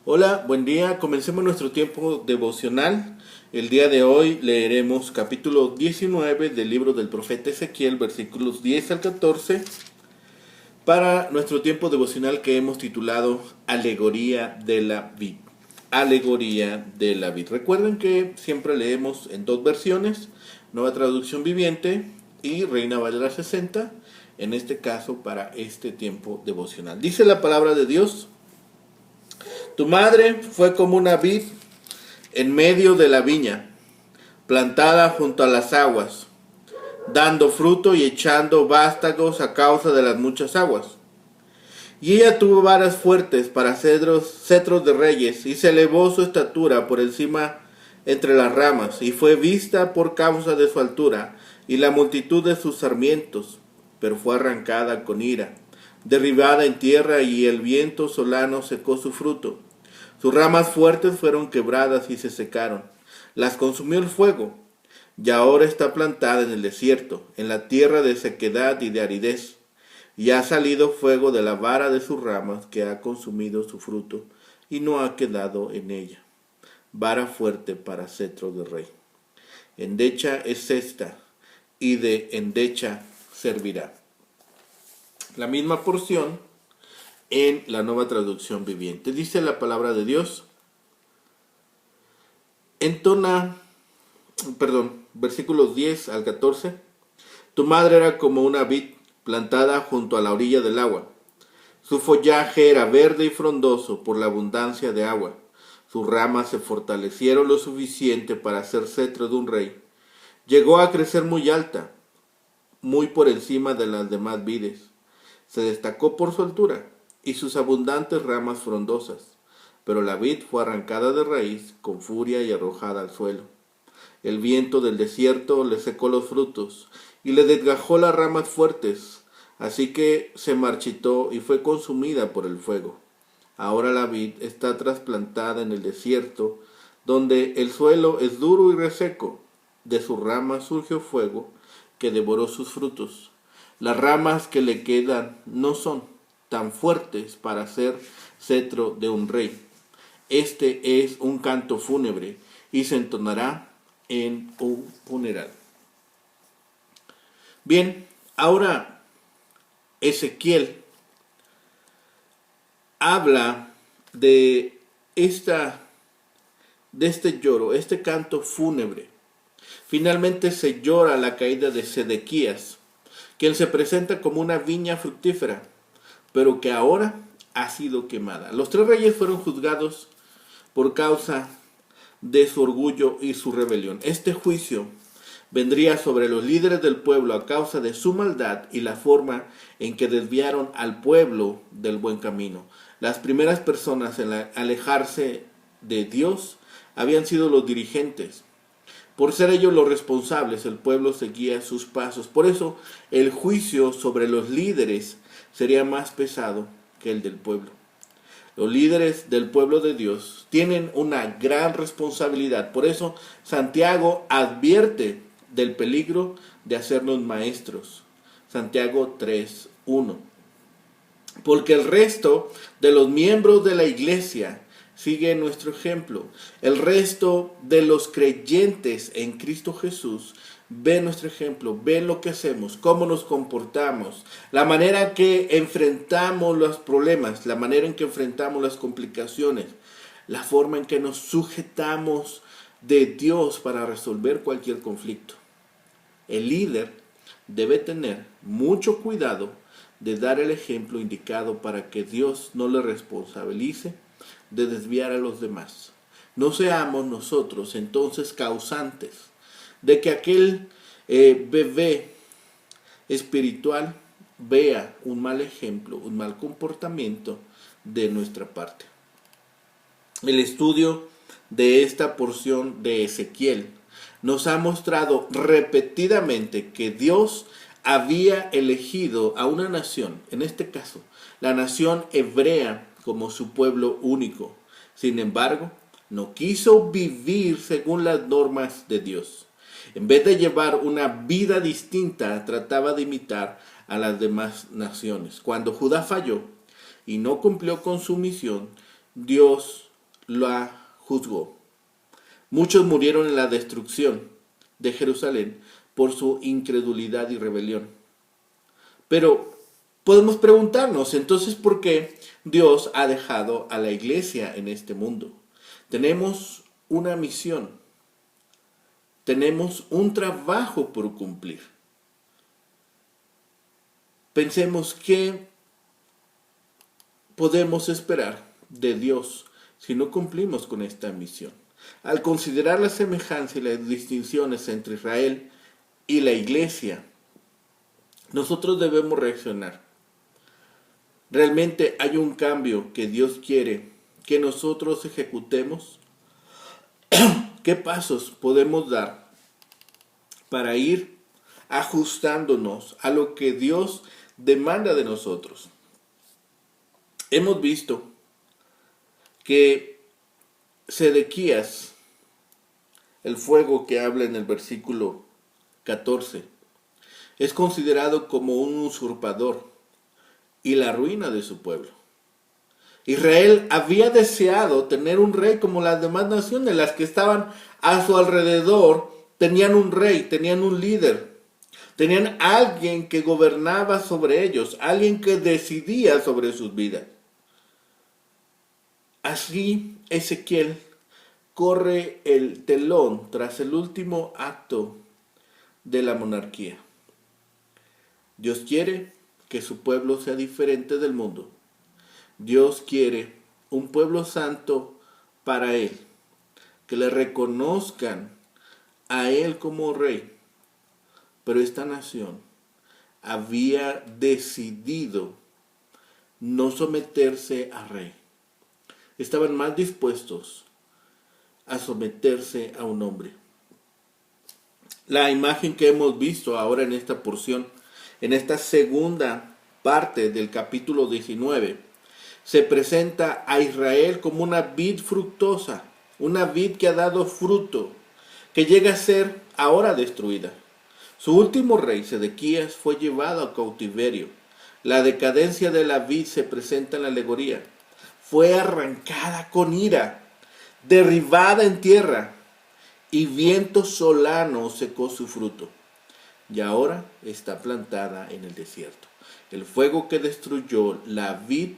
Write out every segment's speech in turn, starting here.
Hola, buen día. Comencemos nuestro tiempo devocional. El día de hoy leeremos capítulo 19 del libro del profeta Ezequiel, versículos 10 al 14, para nuestro tiempo devocional que hemos titulado Alegoría de la vid. Alegoría de la vid. Recuerden que siempre leemos en dos versiones, Nueva Traducción Viviente y Reina Valera 60, en este caso para este tiempo devocional. Dice la palabra de Dios: Tu madre fue como una vid en medio de la viña, plantada junto a las aguas, dando fruto y echando vástagos a causa de las muchas aguas. Y ella tuvo varas fuertes para cetros de reyes, y se elevó su estatura por encima entre las ramas, y fue vista por causa de su altura y la multitud de sus sarmientos, pero fue arrancada con ira, derribada en tierra, y el viento solano secó su fruto. Sus ramas fuertes fueron quebradas y se secaron. Las consumió el fuego, y ahora está plantada en el desierto, en la tierra de sequedad y de aridez. Y ha salido fuego de la vara de sus ramas, que ha consumido su fruto, y no ha quedado en ella. Vara fuerte para cetro de rey. Endecha es esta, y de endecha servirá. La misma porción en la Nueva Traducción Viviente. Dice la palabra de Dios: versículos 10 al 14. Tu madre era como una vid plantada junto a la orilla del agua. Su follaje era verde y frondoso por la abundancia de agua. Sus ramas se fortalecieron lo suficiente para ser cetro de un rey. Llegó a crecer muy alta, muy por encima de las demás vides. Se destacó por su altura y sus abundantes ramas frondosas. Pero la vid fue arrancada de raíz con furia y arrojada al suelo. El viento del desierto le secó los frutos y le desgajó las ramas fuertes, así que se marchitó y fue consumida por el fuego. Ahora la vid está trasplantada en el desierto, donde el suelo es duro y reseco. De sus ramas surgió fuego que devoró sus frutos. Las ramas que le quedan no son tan fuertes para ser cetro de un rey. Este es un canto fúnebre y se entonará en un funeral. Bien, ahora Ezequiel habla de este lloro, este canto fúnebre. Finalmente se llora la caída de Sedequías, quien se presenta como una viña fructífera, pero que ahora ha sido quemada. Los tres reyes fueron juzgados por causa de su orgullo y su rebelión. Este juicio vendría sobre los líderes del pueblo a causa de su maldad y la forma en que desviaron al pueblo del buen camino. Las primeras personas en alejarse de Dios habían sido los dirigentes. Por ser ellos los responsables, el pueblo seguía sus pasos. Por eso el juicio sobre los líderes sería más pesado que el del pueblo. Los líderes del pueblo de Dios tienen una gran responsabilidad. Por eso Santiago advierte del peligro de hacernos maestros. Santiago 3:1. Porque el resto de los miembros de la iglesia sigue nuestro ejemplo. El resto de los creyentes en Cristo Jesús ven nuestro ejemplo, ven lo que hacemos, cómo nos comportamos, la manera en que enfrentamos los problemas, la manera en que enfrentamos las complicaciones, la forma en que nos sujetamos de Dios para resolver cualquier conflicto. El líder debe tener mucho cuidado de dar el ejemplo indicado para que Dios no le responsabilice de desviar a los demás. No seamos nosotros entonces causantes de que aquel bebé espiritual vea un mal ejemplo, un mal comportamiento de nuestra parte. El estudio de esta porción de Ezequiel nos ha mostrado repetidamente que Dios había elegido a una nación, en este caso, la nación hebrea, como su pueblo único. Sin embargo, no quiso vivir según las normas de Dios. En vez de llevar una vida distinta, trataba de imitar a las demás naciones. Cuando Judá falló y no cumplió con su misión, Dios la juzgó. Muchos murieron en la destrucción de Jerusalén por su incredulidad y rebelión. Pero podemos preguntarnos, entonces, ¿por qué Dios ha dejado a la iglesia en este mundo? Tenemos una misión, tenemos un trabajo por cumplir. Pensemos qué podemos esperar de Dios si no cumplimos con esta misión. Al considerar la semejanza y las distinciones entre Israel y la iglesia, nosotros debemos reaccionar. ¿Realmente hay un cambio que Dios quiere que nosotros ejecutemos? ¿Qué pasos podemos dar para ir ajustándonos a lo que Dios demanda de nosotros? Hemos visto que Sedequías, el fuego que habla en el versículo 14, es considerado como un usurpador y la ruina de su pueblo. Israel había deseado tener un rey como las demás naciones, las que estaban a su alrededor tenían un rey, tenían un líder, tenían alguien que gobernaba sobre ellos, alguien que decidía sobre sus vidas. Así Ezequiel corre el telón tras el último acto de la monarquía. Dios quiere que su pueblo sea diferente del mundo. Dios quiere un pueblo santo para Él, que le reconozcan a Él como rey. Pero esta nación había decidido no someterse a rey. Estaban más dispuestos a someterse a un hombre. La imagen que hemos visto ahora en esta porción, en esta segunda parte del capítulo 19, se presenta a Israel como una vid fructuosa, una vid que ha dado fruto, que llega a ser ahora destruida. Su último rey, Sedequías, fue llevado a cautiverio. La decadencia de la vid se presenta en la alegoría. Fue arrancada con ira, derribada en tierra, y viento solano secó su fruto. Y ahora está plantada en el desierto. El fuego que destruyó la vid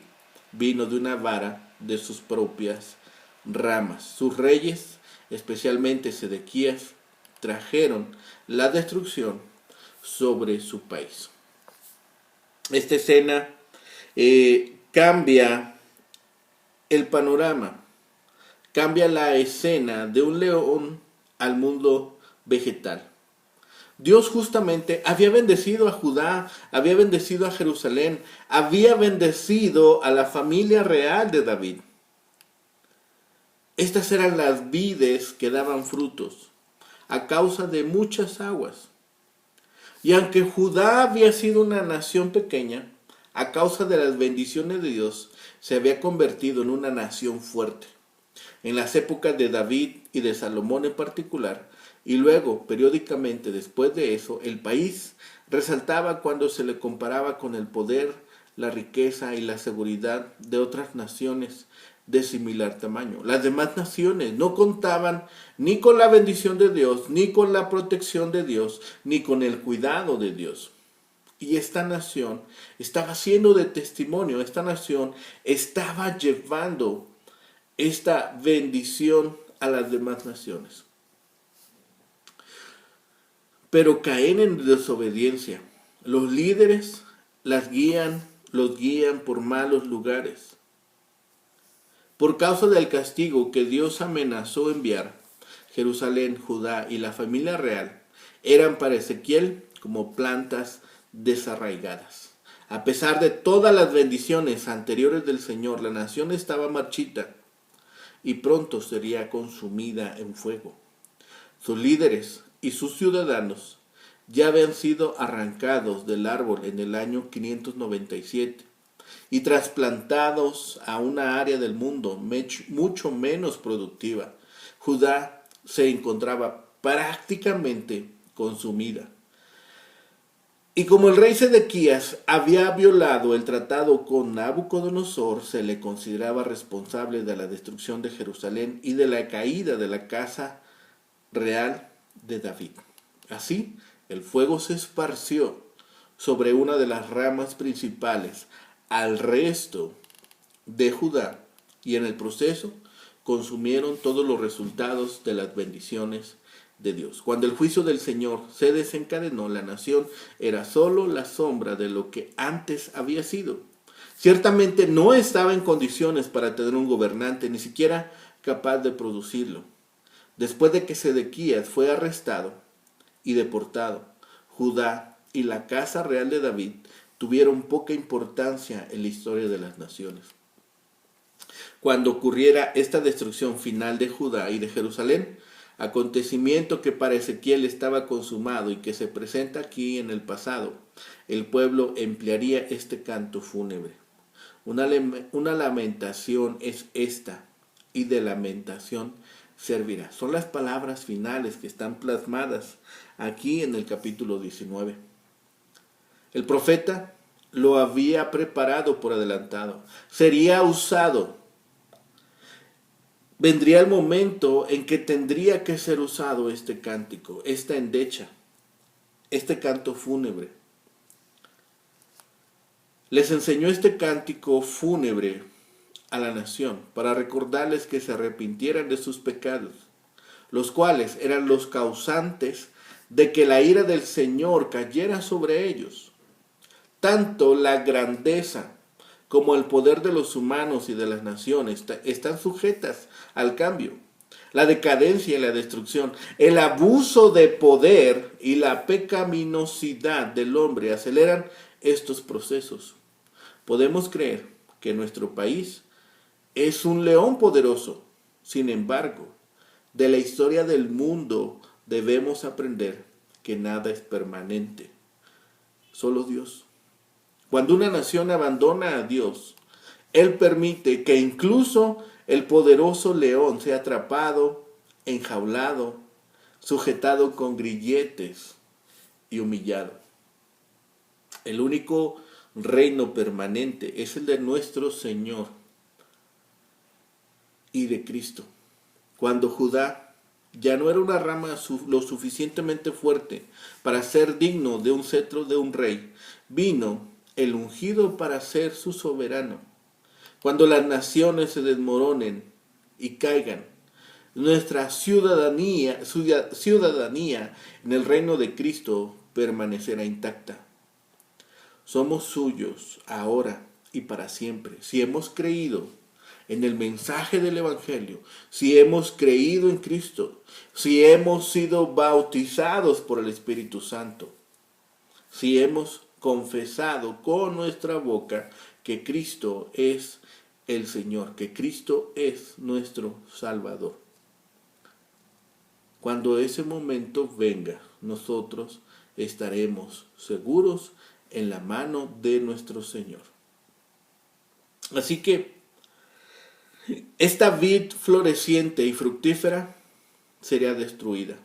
vino de una vara de sus propias ramas. Sus reyes, especialmente Sedequías, trajeron la destrucción sobre su país. Esta escena cambia el panorama, cambia la escena de un león al mundo vegetal. Dios justamente había bendecido a Judá, había bendecido a Jerusalén, había bendecido a la familia real de David. Estas eran las vides que daban frutos a causa de muchas aguas. Y aunque Judá había sido una nación pequeña, a causa de las bendiciones de Dios, se había convertido en una nación fuerte. En las épocas de David y de Salomón en particular, y luego, periódicamente después de eso, el país resaltaba cuando se le comparaba con el poder, la riqueza y la seguridad de otras naciones de similar tamaño. Las demás naciones no contaban ni con la bendición de Dios, ni con la protección de Dios, ni con el cuidado de Dios. Y esta nación estaba siendo de testimonio, esta nación estaba llevando esta bendición a las demás naciones. Pero caen en desobediencia. Los líderes los guían por malos lugares. Por causa del castigo que Dios amenazó enviar, Jerusalén, Judá y la familia real eran para Ezequiel como plantas desarraigadas. A pesar de todas las bendiciones anteriores del Señor, la nación estaba marchita y pronto sería consumida en fuego. Sus líderes y sus ciudadanos ya habían sido arrancados del árbol en el año 597 y trasplantados a una área del mundo mucho menos productiva. Judá se encontraba prácticamente consumida. Y como el rey Sedequías había violado el tratado con Nabucodonosor, se le consideraba responsable de la destrucción de Jerusalén y de la caída de la casa real de David. Así, el fuego se esparció sobre una de las ramas principales al resto de Judá, y en el proceso consumieron todos los resultados de las bendiciones de Dios. Cuando el juicio del Señor se desencadenó, la nación era solo la sombra de lo que antes había sido. Ciertamente no estaba en condiciones para tener un gobernante, ni siquiera capaz de producirlo. Después de que Sedequías fue arrestado y deportado, Judá y la casa real de David tuvieron poca importancia en la historia de las naciones. Cuando ocurriera esta destrucción final de Judá y de Jerusalén, acontecimiento que para Ezequiel estaba consumado y que se presenta aquí en el pasado, el pueblo emplearía este canto fúnebre. Una lamentación es esta, y de lamentación servirá. Son las palabras finales que están plasmadas aquí en el capítulo 19. El profeta lo había preparado por adelantado. Sería usado. Vendría el momento en que tendría que ser usado este cántico, esta endecha, este canto fúnebre. Les enseñó este cántico fúnebre a la nación para recordarles que se arrepintieran de sus pecados, los cuales eran los causantes de que la ira del Señor cayera sobre ellos. Tanto la grandeza como el poder de los humanos y de las naciones están sujetas al cambio. La decadencia y la destrucción, el abuso de poder y la pecaminosidad del hombre aceleran estos procesos. Podemos creer que nuestro país es un león poderoso. Sin embargo, de la historia del mundo debemos aprender que nada es permanente, solo Dios. Cuando una nación abandona a Dios, Él permite que incluso el poderoso león sea atrapado, enjaulado, sujetado con grilletes y humillado. El único reino permanente es el de nuestro Señor y de Cristo. Cuando Judá ya no era una rama lo suficientemente fuerte para ser digno de un cetro de un rey, vino el ungido para ser su soberano. Cuando las naciones se desmoronen y caigan, nuestra ciudadanía en el reino de Cristo permanecerá intacta. Somos suyos ahora y para siempre, si hemos creído en el mensaje del Evangelio, si hemos creído en Cristo, si hemos sido bautizados por el Espíritu Santo, si hemos confesado con nuestra boca que Cristo es el Señor, que Cristo es nuestro Salvador. Cuando ese momento venga, nosotros estaremos seguros en la mano de nuestro Señor. Así que esta vid floreciente y fructífera sería destruida.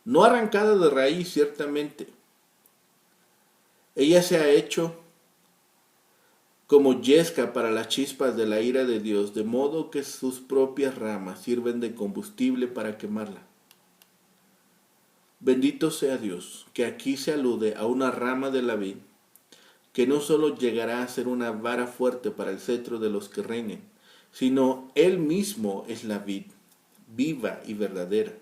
No arrancada de raíz, ciertamente. Ella se ha hecho como yesca para las chispas de la ira de Dios, de modo que sus propias ramas sirven de combustible para quemarla. Bendito sea Dios, que aquí se alude a una rama de la vid, que no solo llegará a ser una vara fuerte para el cetro de los que reinen, sino Él mismo es la vid, viva y verdadera.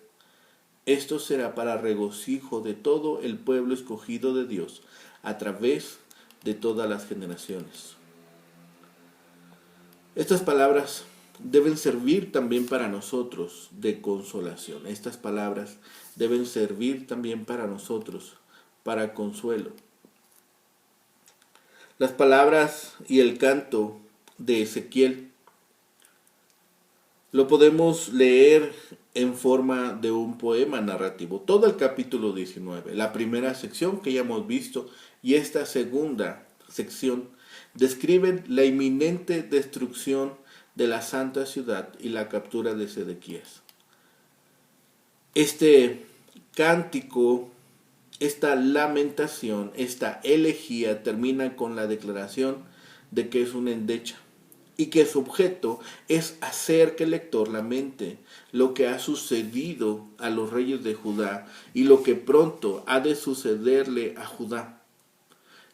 Esto será para regocijo de todo el pueblo escogido de Dios, a través de todas las generaciones. Estas palabras deben servir también para nosotros de consolación. Estas palabras deben servir también para nosotros para consuelo. Las palabras y el canto de Ezequiel lo podemos leer en forma de un poema narrativo. Todo el capítulo 19, la primera sección que ya hemos visto y esta segunda sección describen la inminente destrucción de la santa ciudad y la captura de Sedequías. Este cántico esta lamentación, esta elegía termina con la declaración de que es una endecha y que su objeto es hacer que el lector lamente lo que ha sucedido a los reyes de Judá y lo que pronto ha de sucederle a Judá.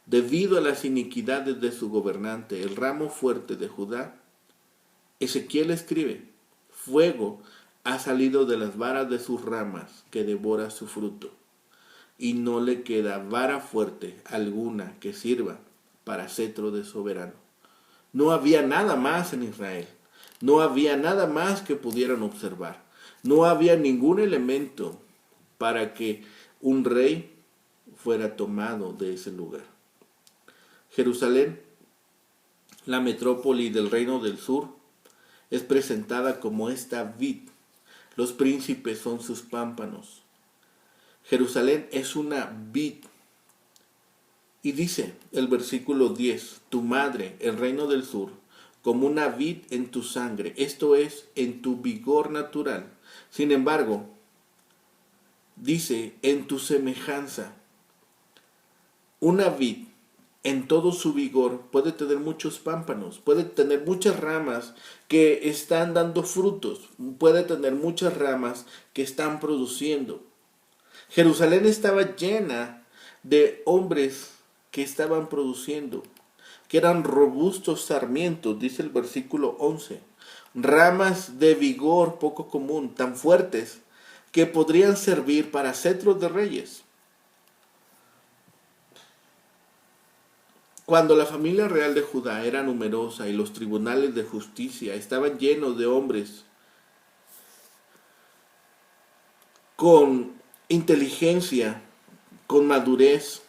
Debido a las iniquidades de su gobernante, el ramo fuerte de Judá, Ezequiel escribe: fuego ha salido de las varas de sus ramas que devora su fruto, y no le queda vara fuerte alguna que sirva para cetro de soberano. No había nada más en Israel, no había nada más que pudieran observar, no había ningún elemento para que un rey fuera tomado de ese lugar. Jerusalén, la metrópoli del reino del sur, es presentada como esta vid. Los príncipes son sus pámpanos. Jerusalén es una vid. Y dice el versículo 10, tu madre, el reino del sur, como una vid en tu sangre, esto es, en tu vigor natural. Sin embargo, dice, en tu semejanza. Una vid en todo su vigor puede tener muchos pámpanos, puede tener muchas ramas que están dando frutos, puede tener muchas ramas que están produciendo. Jerusalén estaba llena de hombres que estaban produciendo, que eran robustos sarmientos, dice el versículo 11, ramas de vigor poco común, tan fuertes que podrían servir para cetros de reyes. Cuando la familia real de Judá era numerosa y los tribunales de justicia estaban llenos de hombres con inteligencia, con madurez,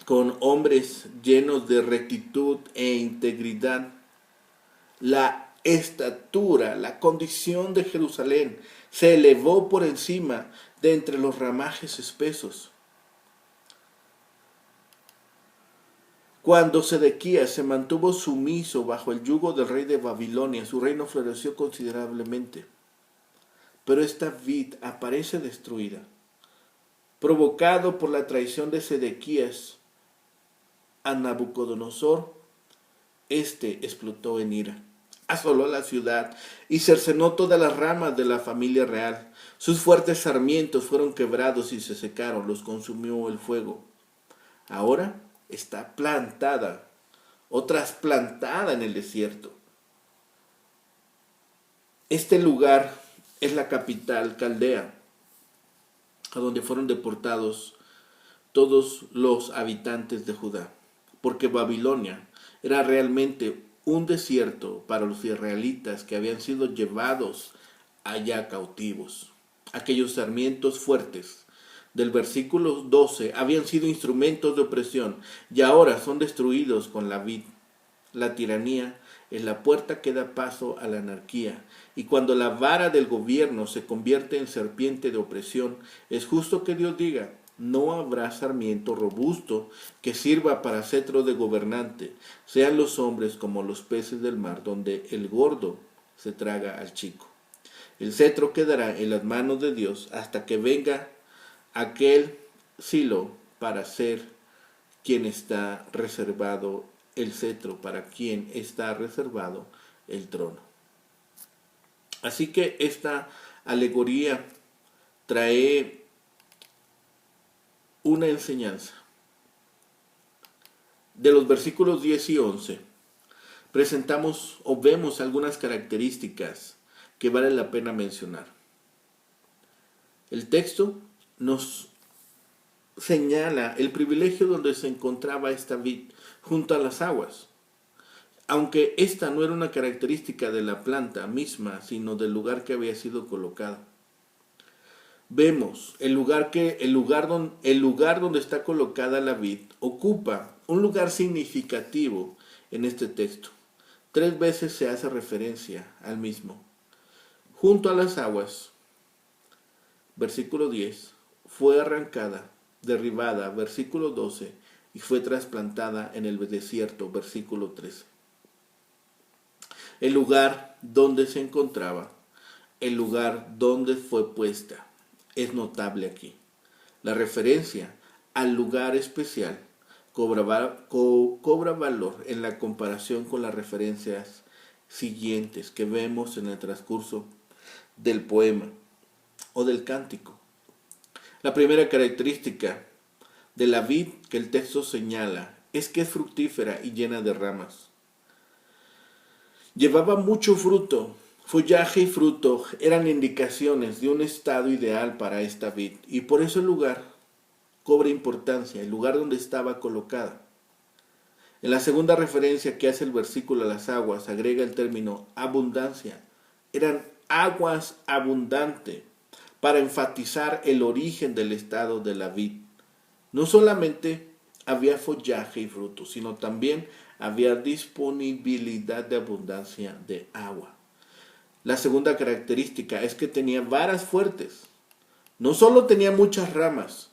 con hombres llenos de rectitud e integridad, la estatura, la condición de Jerusalén se elevó por encima de entre los ramajes espesos. Cuando Sedequías se mantuvo sumiso bajo el yugo del rey de Babilonia, su reino floreció considerablemente. Pero esta vid aparece destruida, provocado por la traición de Sedequías a Nabucodonosor. Este explotó en ira, asoló la ciudad y cercenó todas las ramas de la familia real. Sus fuertes sarmientos fueron quebrados y se secaron, los consumió el fuego. Ahora está plantada o trasplantada en el desierto. Este lugar es la capital Caldea, a donde fueron deportados todos los habitantes de Judá, porque Babilonia era realmente un desierto para los israelitas que habían sido llevados allá cautivos. Aquellos sarmientos fuertes del versículo 12 habían sido instrumentos de opresión y ahora son destruidos con la vid. La tiranía es la puerta que da paso a la anarquía, y cuando la vara del gobierno se convierte en serpiente de opresión, es justo que Dios diga: no habrá sarmiento robusto que sirva para cetro de gobernante, sean los hombres como los peces del mar, donde el gordo se traga al chico. El cetro quedará en las manos de Dios hasta que venga aquel Silo para ser quien está reservado el cetro, para quien está reservado el trono. Así que esta alegoría trae una enseñanza. De los versículos 10 y 11 presentamos o vemos algunas características que vale la pena mencionar. El texto nos señala el privilegio donde se encontraba esta vid, junto a las aguas. Aunque esta no era una característica de la planta misma, sino del lugar que había sido colocada. Vemos el lugar donde está colocada la vid ocupa un lugar significativo en este texto. 3 veces se hace referencia al mismo. Junto a las aguas, versículo 10, fue arrancada, derribada, versículo 12, y fue trasplantada en el desierto, versículo 13. El lugar donde se encontraba, el lugar donde fue puesta, es notable aquí. La referencia al lugar especial cobra valor en la comparación con las referencias siguientes que vemos en el transcurso del poema o del cántico. La primera característica de la vid que el texto señala es que es fructífera y llena de ramas. Llevaba mucho fruto. Follaje y fruto eran indicaciones de un estado ideal para esta vid, y por eso el lugar cobra importancia, el lugar donde estaba colocada. En la segunda referencia que hace el versículo a las aguas, agrega el término abundancia. Eran aguas abundantes, para enfatizar el origen del estado de la vid. No solamente había follaje y fruto, sino también había disponibilidad de abundancia de agua. La segunda característica es que tenía varas fuertes. No solo tenía muchas ramas,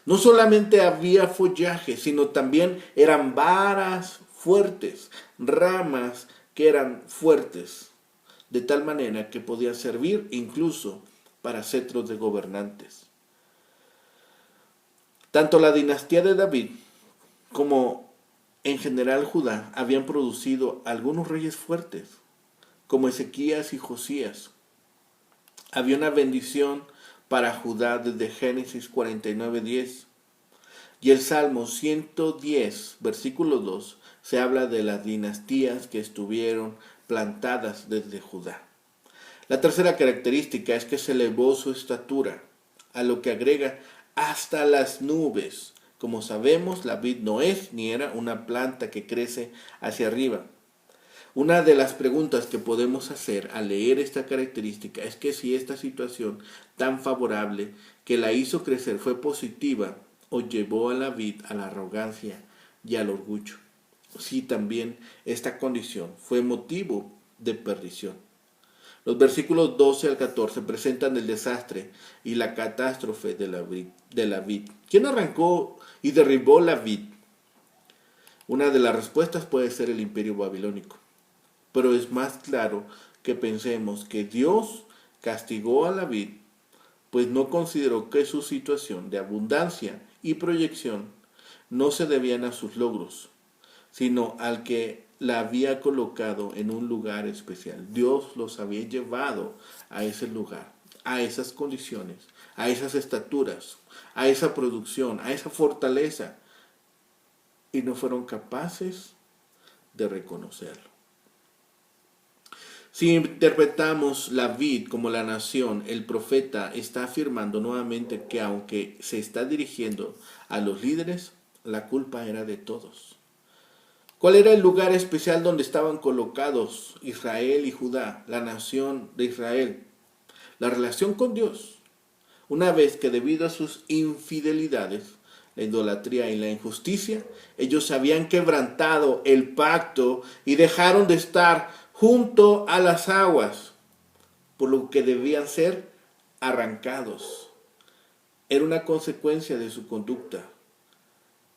no solamente había follaje, sino también eran varas fuertes, ramas que eran fuertes, de tal manera que podían servir incluso para cetros de gobernantes. Tanto la dinastía de David como en general Judá habían producido algunos reyes fuertes, como Ezequías y Josías. Había una bendición para Judá desde Génesis 49:10. Y el Salmo 110, versículo 2, se habla de las dinastías que estuvieron plantadas desde Judá. La tercera característica es que se elevó su estatura, a lo que agrega hasta las nubes. Como sabemos, la vid no es ni era una planta que crece hacia arriba. Una de las preguntas que podemos hacer al leer esta característica es que si esta situación tan favorable que la hizo crecer fue positiva o llevó a la vid a la arrogancia y al orgullo. Si también esta condición fue motivo de perdición. Los versículos 12 al 14 presentan el desastre y la catástrofe de la vid. ¿Quién arrancó y derribó la vid? Una de las respuestas puede ser el imperio babilónico. Pero es más claro que pensemos que Dios castigó a la vid, pues no consideró que su situación de abundancia y proyección no se debían a sus logros, sino al que la había colocado en un lugar especial. Dios los había llevado a ese lugar, a esas condiciones, a esas estaturas, a esa producción, a esa fortaleza, y no fueron capaces de reconocerlo. Si interpretamos la vid como la nación, el profeta está afirmando nuevamente que aunque se está dirigiendo a los líderes, la culpa era de todos. ¿Cuál era el lugar especial donde estaban colocados Israel y Judá, la nación de Israel? La relación con Dios. Una vez que debido a sus infidelidades, la idolatría y la injusticia, ellos habían quebrantado el pacto y dejaron de estar junto a las aguas, por lo que debían ser arrancados. Era una consecuencia de su conducta.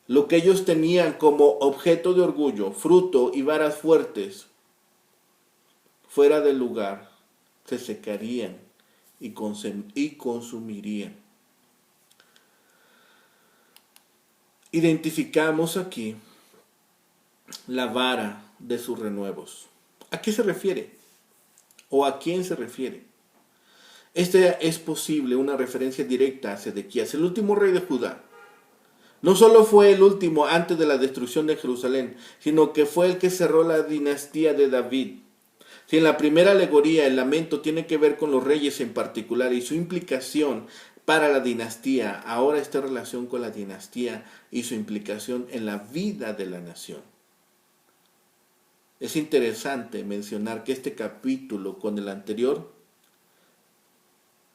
Lo que ellos tenían como objeto de orgullo, fruto y varas fuertes, fuera del lugar, se secarían y consumirían. Identificamos aquí la vara de sus renuevos. ¿A qué se refiere? ¿O a quién se refiere? Esta es posible una referencia directa a Sedequías, el último rey de Judá. No solo fue el último antes de la destrucción de Jerusalén, sino que fue el que cerró la dinastía de David. Si en la primera alegoría el lamento tiene que ver con los reyes en particular y su implicación para la dinastía, ahora esta relación con la dinastía y su implicación en la vida de la nación. Es interesante mencionar que este capítulo con el anterior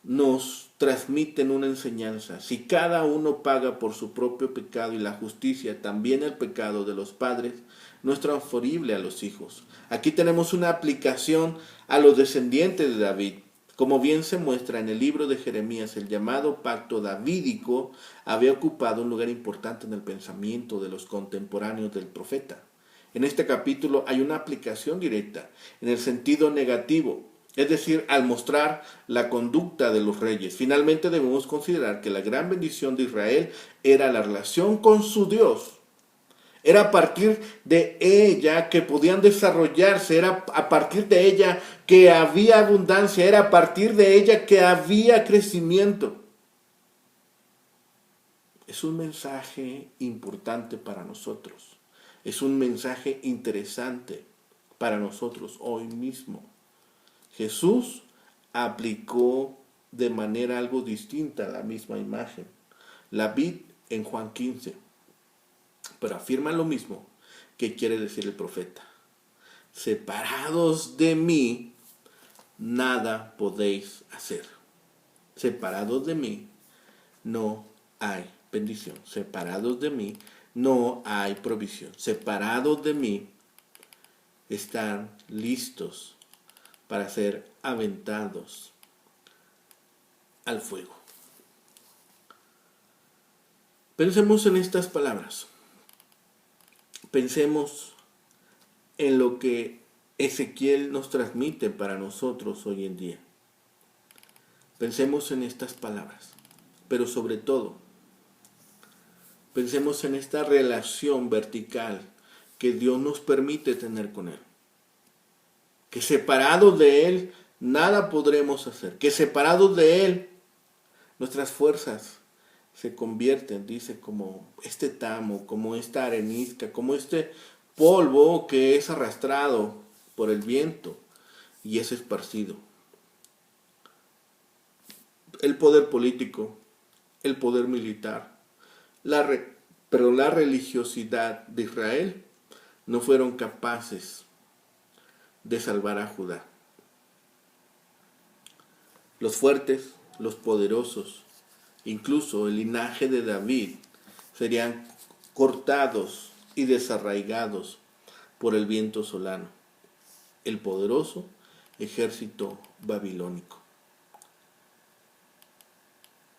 nos transmiten una enseñanza. Si cada uno paga por su propio pecado y la justicia, también el pecado de los padres, no es transferible a los hijos. Aquí tenemos una aplicación a los descendientes de David. Como bien se muestra en el libro de Jeremías, el llamado pacto davídico había ocupado un lugar importante en el pensamiento de los contemporáneos del profeta. En este capítulo hay una aplicación directa en el sentido negativo. Es decir, al mostrar la conducta de los reyes. Finalmente debemos considerar que la gran bendición de Israel era la relación con su Dios. Era a partir de ella que podían desarrollarse, era a partir de ella que había abundancia, era a partir de ella que había crecimiento. Es un mensaje importante para nosotros. Es un mensaje interesante para nosotros hoy mismo. Jesús aplicó de manera algo distinta la misma imagen. La vid en Juan 15, pero afirma lo mismo que quiere decir el profeta. Separados de mí, nada podéis hacer. Separados de mí, no hay bendición. Separados de mí, no hay provisión. Separados de mí, están listos para ser aventados al fuego. Pensemos en estas palabras. Pensemos en lo que Ezequiel nos transmite para nosotros hoy en día. Pensemos en estas palabras, pero sobre todo, pensemos en esta relación vertical que Dios nos permite tener con Él. Que separados de Él, nada podremos hacer. Que separados de Él, nuestras fuerzas se convierten, dice, como este tamo, como esta arenisca, como este polvo que es arrastrado por el viento y es esparcido. El poder político, el poder militar, pero la religiosidad de Israel no fueron capaces de salvar a Judá. Los fuertes, los poderosos, incluso el linaje de David, serían cortados y desarraigados por el viento solano, el poderoso ejército babilónico.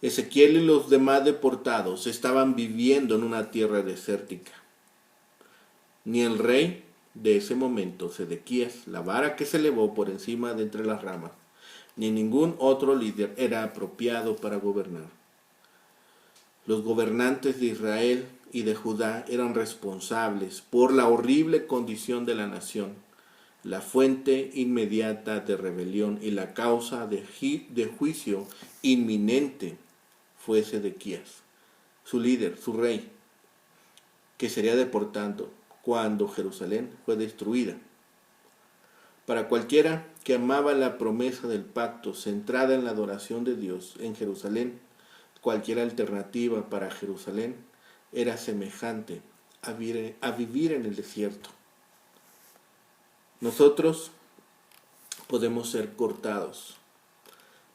Ezequiel y los demás deportados estaban viviendo en una tierra desértica. Ni el rey de ese momento, Sedequías, la vara que se elevó por encima de entre las ramas, ni ningún otro líder era apropiado para gobernar. Los gobernantes de Israel y de Judá eran responsables por la horrible condición de la nación, la fuente inmediata de rebelión y la causa de juicio inminente fue Sedequías, su líder, su rey, que sería deportado cuando Jerusalén fue destruida. Para cualquiera que amaba la promesa del pacto centrada en la adoración de Dios en Jerusalén, cualquier alternativa para Jerusalén era semejante a vivir en el desierto. Nosotros podemos ser cortados,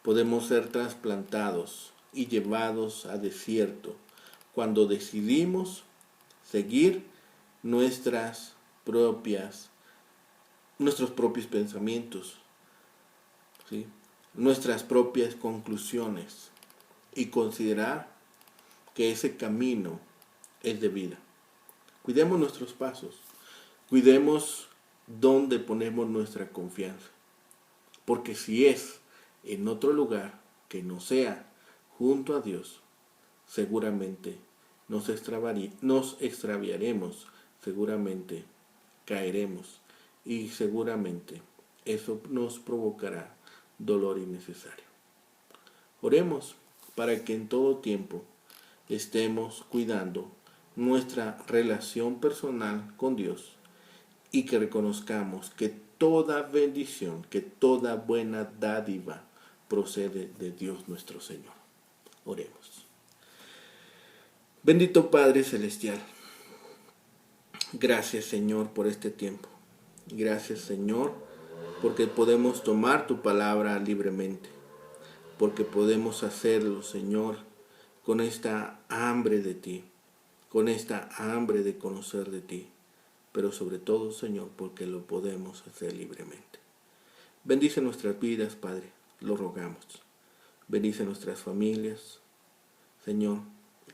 podemos ser trasplantados y llevados a desierto cuando decidimos seguir nuestros propios pensamientos, ¿sí? Nuestras propias conclusiones y considerar que ese camino es de vida. Cuidemos nuestros pasos, cuidemos dónde ponemos nuestra confianza, porque si es en otro lugar que no sea junto a Dios, seguramente nos extraviaremos, seguramente caeremos y seguramente eso nos provocará dolor innecesario. Oremos para que en todo tiempo estemos cuidando nuestra relación personal con Dios y que reconozcamos que toda bendición, que toda buena dádiva procede de Dios nuestro Señor. Oremos. Bendito Padre Celestial, gracias Señor por este tiempo. Gracias Señor porque podemos tomar tu palabra libremente, porque podemos hacerlo Señor con esta hambre de ti, con esta hambre de conocer de ti, pero sobre todo Señor porque lo podemos hacer libremente. Bendice nuestras vidas Padre, lo rogamos. Bendice nuestras familias, Señor,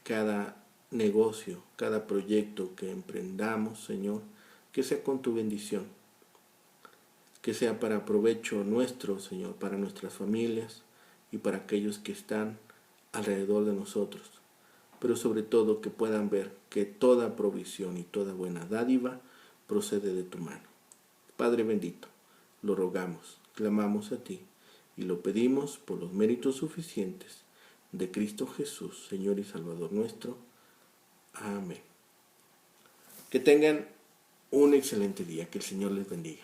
cada negocio, cada proyecto que emprendamos, Señor, que sea con tu bendición. que sea para provecho nuestro, Señor, para nuestras familias y para aquellos que están alrededor de nosotros, pero sobre todo que puedan ver que toda provisión y toda buena dádiva procede de tu mano. Padre bendito, lo rogamos, clamamos a ti y lo pedimos por los méritos suficientes de Cristo Jesús, Señor y Salvador nuestro. Amén. Que tengan un excelente día, que el Señor les bendiga.